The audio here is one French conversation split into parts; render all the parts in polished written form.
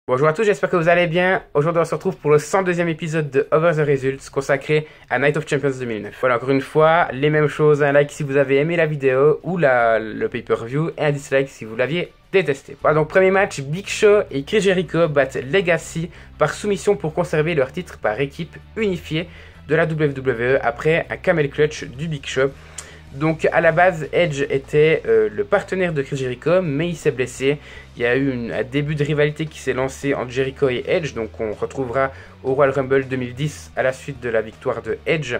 Bonjour à tous, j'espère que vous allez bien. Aujourd'hui, on se retrouve pour le 102e épisode de Over the Results consacré à Night of Champions 2009. Voilà, encore une fois, les mêmes choses, un like si vous avez aimé la vidéo ou le pay-per-view et un dislike si vous l'aviez détesté. Voilà, donc premier match, Big Show et Chris Jericho battent Legacy par soumission pour conserver leur titre par équipe unifiée de la WWE après un camel clutch du Big Show. Donc à la base, Edge était le partenaire de Chris Jericho, mais il s'est blessé. Il y a eu un début de rivalité qui s'est lancé entre Jericho et Edge, donc on retrouvera au Royal Rumble 2010 à la suite de la victoire de Edge.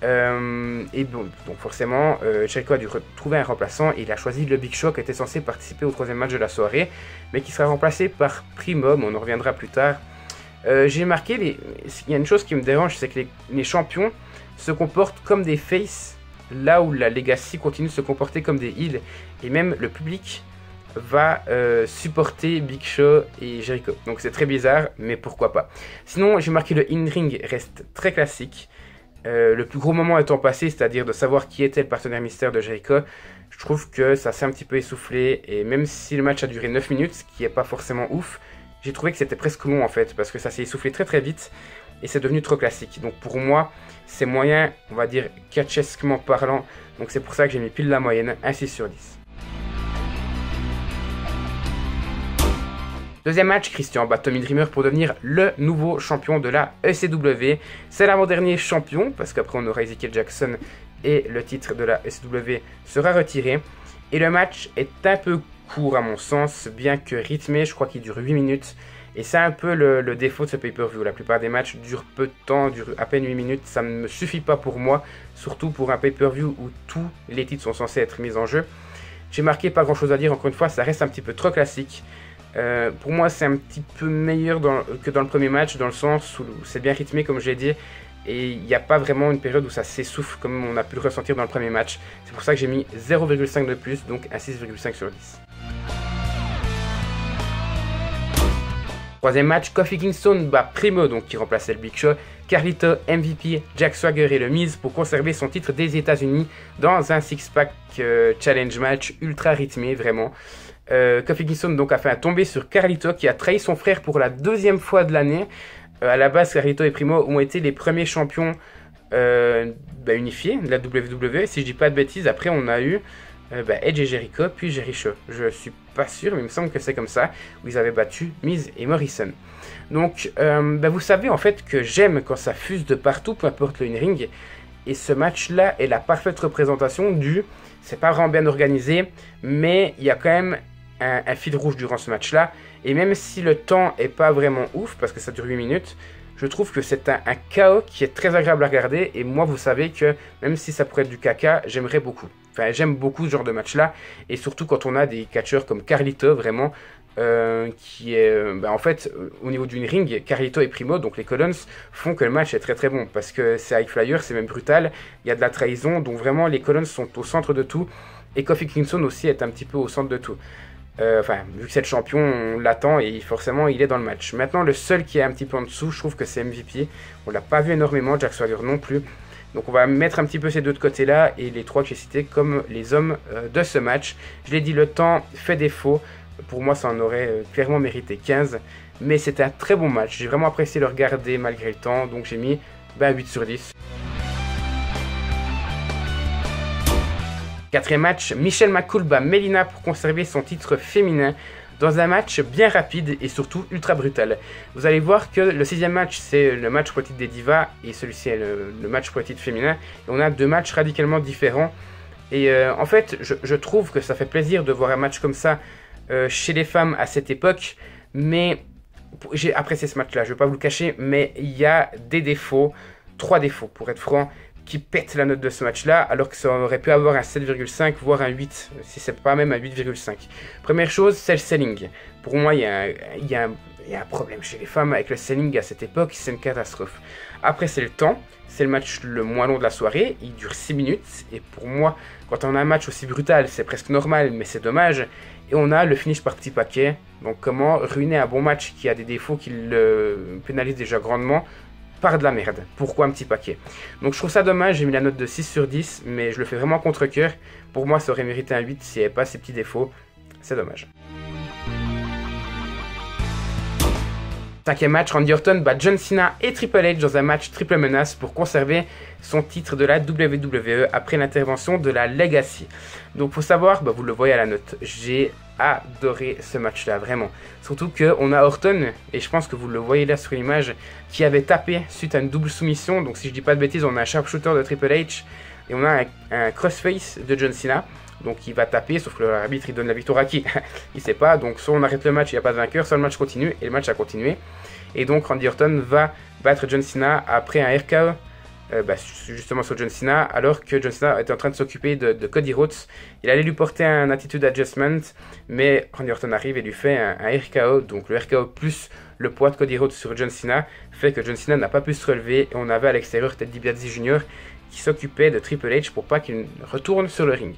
Et bon, donc forcément, Jericho a dû trouver un remplaçant et il a choisi le Big Show qui était censé participer au troisième match de la soirée, mais qui sera remplacé par Primo, mais on en reviendra plus tard. J'ai marqué, il y a une chose qui me dérange, c'est que les champions se comportent comme des faces, là où la Legacy continue de se comporter comme des heels, et même le public va supporter Big Show et Jericho. Donc c'est très bizarre, mais pourquoi pas. Sinon, j'ai marqué le in-ring reste très classique. Le plus gros moment étant passé, c'est-à-dire de savoir qui était le partenaire mystère de Jericho, je trouve que ça s'est un petit peu essoufflé, et même si le match a duré 9 minutes, ce qui n'est pas forcément ouf, j'ai trouvé que c'était presque long en fait, parce que ça s'est essoufflé très très vite, et c'est devenu trop classique. Donc pour moi, c'est moyen, on va dire, catchesquement parlant, donc c'est pour ça que j'ai mis pile la moyenne, un 6 sur 10. Deuxième match, Christian bat Tommy Dreamer pour devenir le nouveau champion de la ECW. C'est l'avant-dernier champion, parce qu'après on aura Ezekiel Jackson et le titre de la ECW sera retiré. Et le match est un peu court à mon sens, bien que rythmé, je crois qu'il dure 8 minutes. Et c'est un peu le défaut de ce pay-per-view. La plupart des matchs durent peu de temps, durent à peine 8 minutes. Ça ne me suffit pas pour moi, surtout pour un pay-per-view où tous les titres sont censés être mis en jeu. J'ai marqué pas grand chose à dire, encore une fois, ça reste un petit peu trop classique. Pour moi, c'est un petit peu meilleur que dans le premier match, dans le sens où c'est bien rythmé, comme j'ai dit. Et il n'y a pas vraiment une période où ça s'essouffle comme on a pu le ressentir dans le premier match. C'est pour ça que j'ai mis 0,5 de plus, donc un 6,5 sur 10. Troisième match, Kofi Kingston bat Primo, donc qui remplaçait le Big Show, Carlito, MVP, Jack Swagger et le Miz pour conserver son titre des États-Unis dans un six-pack challenge match ultra rythmé, vraiment. Kofi Kingston donc a fait un tombé sur Carlito qui a trahi son frère pour la deuxième fois de l'année. À la base, Carlito et Primo ont été les premiers champions unifiés de la WWE. Si je dis pas de bêtises, après on a eu Edge et Jericho, puis Jericho. Je suis pas sûr, mais il me semble que c'est comme ça, où ils avaient battu Miz et Morrison. Donc, vous savez en fait que j'aime quand ça fuse de partout, peu importe le in-ring. Et ce match-là est la parfaite représentation du... C'est pas vraiment bien organisé, mais il y a quand même un fil rouge durant ce match-là. Et même si le temps est pas vraiment ouf, parce que ça dure 8 minutes, je trouve que c'est un chaos qui est très agréable à regarder. Et moi, vous savez que même si ça pourrait être du caca, j'aimerais beaucoup. Enfin, j'aime beaucoup ce genre de match-là. Et surtout quand on a des catcheurs comme Carlito, vraiment, qui est... en fait, au niveau du ring, Carlito et Primo, donc les Colons, font que le match est très très bon. Parce que c'est high flyer, c'est même brutal. Il y a de la trahison. Donc vraiment, les Colons sont au centre de tout. Et Kofi Kingston aussi est un petit peu au centre de tout. Vu que c'est le champion, on l'attend et forcément il est dans le match. Maintenant, le seul qui est un petit peu en dessous, je trouve que c'est MVP. On l'a pas vu énormément, Jack Swagger non plus. Donc on va mettre un petit peu ces deux de côté là et les trois que j'ai cités comme les hommes de ce match. Je l'ai dit, le temps fait défaut. Pour moi, ça en aurait clairement mérité 15. Mais c'était un très bon match. J'ai vraiment apprécié le regarder malgré le temps. Donc j'ai mis 8 sur 10. Quatrième match, Michelle McCool bat Melina pour conserver son titre féminin dans un match bien rapide et surtout ultra brutal. Vous allez voir que le sixième match, c'est le match pour le titre des divas et celui-ci est le match pour le titre féminin. Et on a deux matchs radicalement différents. Et en fait, je trouve que ça fait plaisir de voir un match comme ça chez les femmes à cette époque. Mais j'ai apprécié ce match-là, je ne vais pas vous le cacher, mais il y a des défauts, 3 défauts pour être franc, qui pète la note de ce match-là, alors que ça aurait pu avoir un 7,5, voire un 8, si c'est pas même un 8,5. Première chose, c'est le selling. Pour moi, il y a un problème chez les femmes avec le selling à cette époque, c'est une catastrophe. Après, c'est le temps, c'est le match le moins long de la soirée, il dure 6 minutes, et pour moi, quand on a un match aussi brutal, c'est presque normal, mais c'est dommage. Et on a le finish par petit paquet, donc comment ruiner un bon match qui a des défauts qui le pénalisent déjà grandement, par de la merde. Pourquoi un petit paquet? Donc je trouve ça dommage, j'ai mis la note de 6 sur 10, mais je le fais vraiment contre cœur. Pour moi, ça aurait mérité un 8 s'il n'y avait pas ces petits défauts. C'est dommage. 5e match, Randy Orton bat John Cena et Triple H dans un match triple menace pour conserver son titre de la WWE après l'intervention de la Legacy. Donc faut savoir, vous le voyez à la note, j'ai adoré ce match-là, vraiment. Surtout qu'on a Orton, et je pense que vous le voyez là sur l'image, qui avait tapé suite à une double soumission. Donc si je dis pas de bêtises, on a un sharpshooter de Triple H et on a un crossface de John Cena. Donc il va taper, sauf que l'arbitre il donne la victoire à qui? Il sait pas, donc soit on arrête le match, il n'y a pas de vainqueur, soit le match continue, et le match a continué. Et donc Randy Orton va battre John Cena après un RKO, justement sur John Cena, alors que John Cena était en train de s'occuper de Cody Rhodes. Il allait lui porter un attitude adjustment, mais Randy Orton arrive et lui fait un RKO, donc le RKO plus le poids de Cody Rhodes sur John Cena, fait que John Cena n'a pas pu se relever, et on avait à l'extérieur Ted DiBiase Jr. qui s'occupait de Triple H pour pas qu'il retourne sur le ring.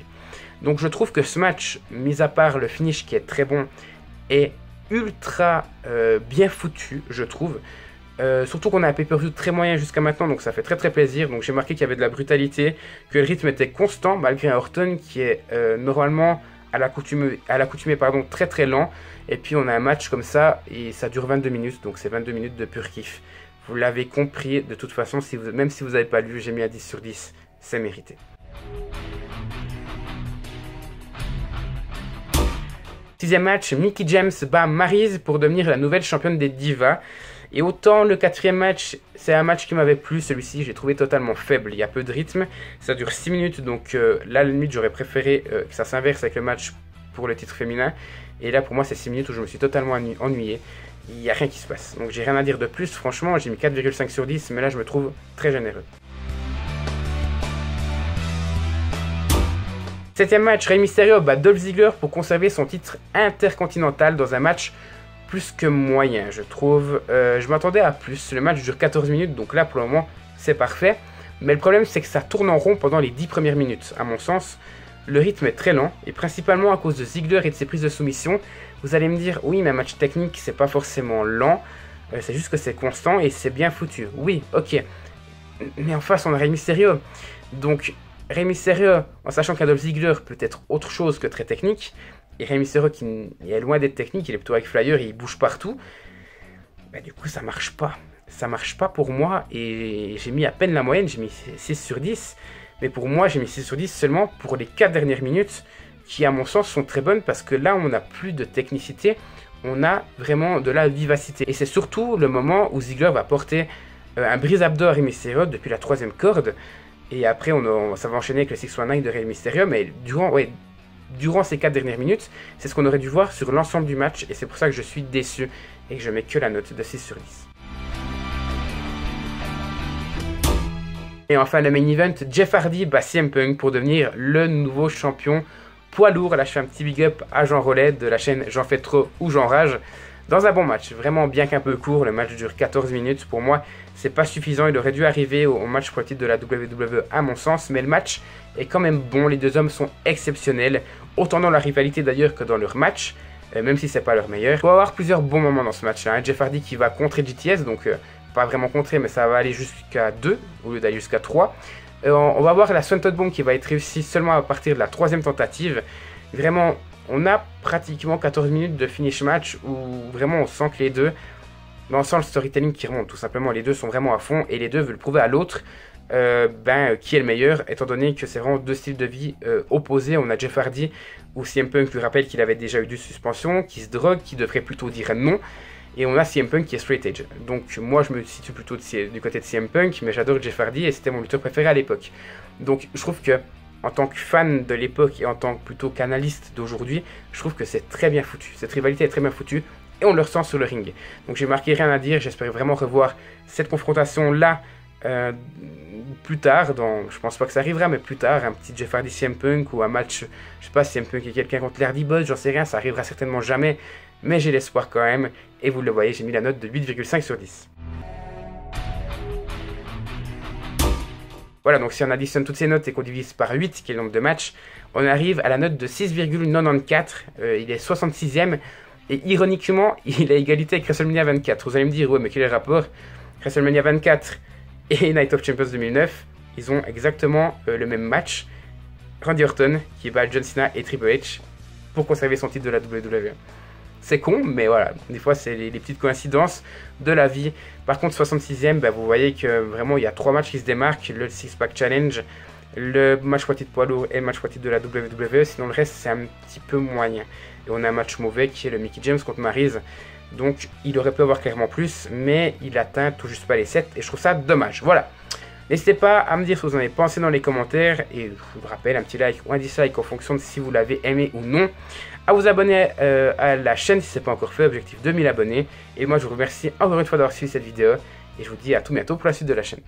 Donc je trouve que ce match, mis à part le finish qui est très bon, est ultra bien foutu, je trouve. Surtout qu'on a un pay-per-view très moyen jusqu'à maintenant, donc ça fait très très plaisir. Donc j'ai marqué qu'il y avait de la brutalité, que le rythme était constant, malgré un Orton qui est normalement à l'accoutumée très très lent. Et puis on a un match comme ça, et ça dure 22 minutes, donc c'est 22 minutes de pur kiff. Vous l'avez compris, de toute façon, même si vous n'avez pas lu, j'ai mis à 10 sur 10, c'est mérité. Sixième match, Mickie James bat Maryse pour devenir la nouvelle championne des Divas. Et autant le 4e match, c'est un match qui m'avait plu, celui-ci j'ai trouvé totalement faible, il y a peu de rythme, ça dure 6 minutes, donc là à la limite j'aurais préféré que ça s'inverse avec le match pour le titre féminin. Et là pour moi c'est 6 minutes où je me suis totalement ennuyé, il n'y a rien qui se passe. Donc j'ai rien à dire de plus, franchement j'ai mis 4,5 sur 10, mais là je me trouve très généreux. 7e match, Rey Mysterio bat Dolph Ziggler pour conserver son titre intercontinental dans un match plus que moyen, je trouve. Je m'attendais à plus, le match dure 14 minutes, donc là pour le moment c'est parfait. Mais le problème c'est que ça tourne en rond pendant les 10 premières minutes. À mon sens, le rythme est très lent, et principalement à cause de Ziggler et de ses prises de soumission. Vous allez me dire, oui mais un match technique c'est pas forcément lent, c'est juste que c'est constant et c'est bien foutu. Oui, ok, mais en face on a Rey Mysterio, donc... Rey Mysterio, en sachant qu'Adolf Ziggler peut être autre chose que très technique, et Rey Mysterio qui est loin d'être technique, il est plutôt avec flyer et il bouge partout, du coup ça marche pas. Ça marche pas pour moi, et j'ai mis à peine la moyenne, j'ai mis 6 sur 10, mais pour moi j'ai mis 6 sur 10 seulement pour les 4 dernières minutes, qui à mon sens sont très bonnes, parce que là on n'a plus de technicité, on a vraiment de la vivacité. Et c'est surtout le moment où Ziggler va porter un brise-abdos à Rey Mysterio depuis la 3e corde. Et après, ça va enchaîner avec le 619 de Rey Mysterio, mais durant ces 4 dernières minutes, c'est ce qu'on aurait dû voir sur l'ensemble du match, et c'est pour ça que je suis déçu, et que je mets que la note de 6 sur 10. Et enfin, le main event, Jeff Hardy bat CM Punk pour devenir le nouveau champion poids lourd. Là, je fais un petit big up à Jean Rollet de la chaîne J'en fais trop ou J'en rage. Dans un bon match, vraiment bien qu'un peu court, le match dure 14 minutes, pour moi c'est pas suffisant, il aurait dû arriver au match pour le titre de la WWE à mon sens, mais le match est quand même bon, les deux hommes sont exceptionnels, autant dans la rivalité d'ailleurs que dans leur match, même si c'est pas leur meilleur. Il va y avoir plusieurs bons moments dans ce match là, Jeff Hardy qui va contrer GTS, donc pas vraiment contrer, mais ça va aller jusqu'à 2 au lieu d'aller jusqu'à 3. On va voir la Swanton Bomb qui va être réussie seulement à partir de la 3e tentative, vraiment. On a pratiquement 14 minutes de finish match où vraiment on sent que les deux, on sent le storytelling qui remonte tout simplement, les deux sont vraiment à fond et les deux veulent prouver à l'autre qui est le meilleur, étant donné que c'est vraiment deux styles de vie opposés. On a Jeff Hardy où CM Punk lui rappelle qu'il avait déjà eu 2 suspensions, qui se drogue, qui devrait plutôt dire non, et on a CM Punk qui est straight edge. Donc moi je me situe plutôt du côté de CM Punk, mais j'adore Jeff Hardy et c'était mon lutteur préféré à l'époque. Donc je trouve que en tant que fan de l'époque et en tant que plutôt qu'analyste d'aujourd'hui, je trouve que c'est très bien foutu. Cette rivalité est très bien foutue et on le ressent sur le ring. Donc j'ai marqué rien à dire, j'espère vraiment revoir cette confrontation-là plus tard. Je pense pas que ça arrivera, mais plus tard, un petit Jeff Hardy CM Punk ou un match, je sais pas, CM Punk et quelqu'un contre l'Hardy Boys, j'en sais rien, ça arrivera certainement jamais, mais j'ai l'espoir quand même. Et vous le voyez, j'ai mis la note de 8,5 sur 10. Voilà, donc si on additionne toutes ces notes et qu'on divise par 8, qui est le nombre de matchs, on arrive à la note de 6,94. Il est 66e. Et ironiquement, il a égalité avec WrestleMania 24. Vous allez me dire, ouais, mais quel est le rapport? WrestleMania 24 et Night of Champions 2009, ils ont exactement le même match. Randy Orton qui bat John Cena et Triple H pour conserver son titre de la WWE. C'est con, mais voilà, des fois c'est les petites coïncidences de la vie. Par contre, 66e, bah, vous voyez que vraiment il y a 3 matchs qui se démarquent, le Six Pack Challenge, le match poids titre poids lourd et le match poids titre de la WWE, sinon le reste c'est un petit peu moyen. Et on a un match mauvais qui est le Mickie James contre Maryse, donc il aurait pu avoir clairement plus, mais il atteint tout juste pas les 7, et je trouve ça dommage. Voilà. N'hésitez pas à me dire ce que vous en avez pensé dans les commentaires, et je vous rappelle un petit like ou un dislike en fonction de si vous l'avez aimé ou non. À vous abonner à la chaîne si ce n'est pas encore fait, objectif 2000 abonnés. Et moi je vous remercie encore une fois d'avoir suivi cette vidéo, et je vous dis à tout bientôt pour la suite de la chaîne.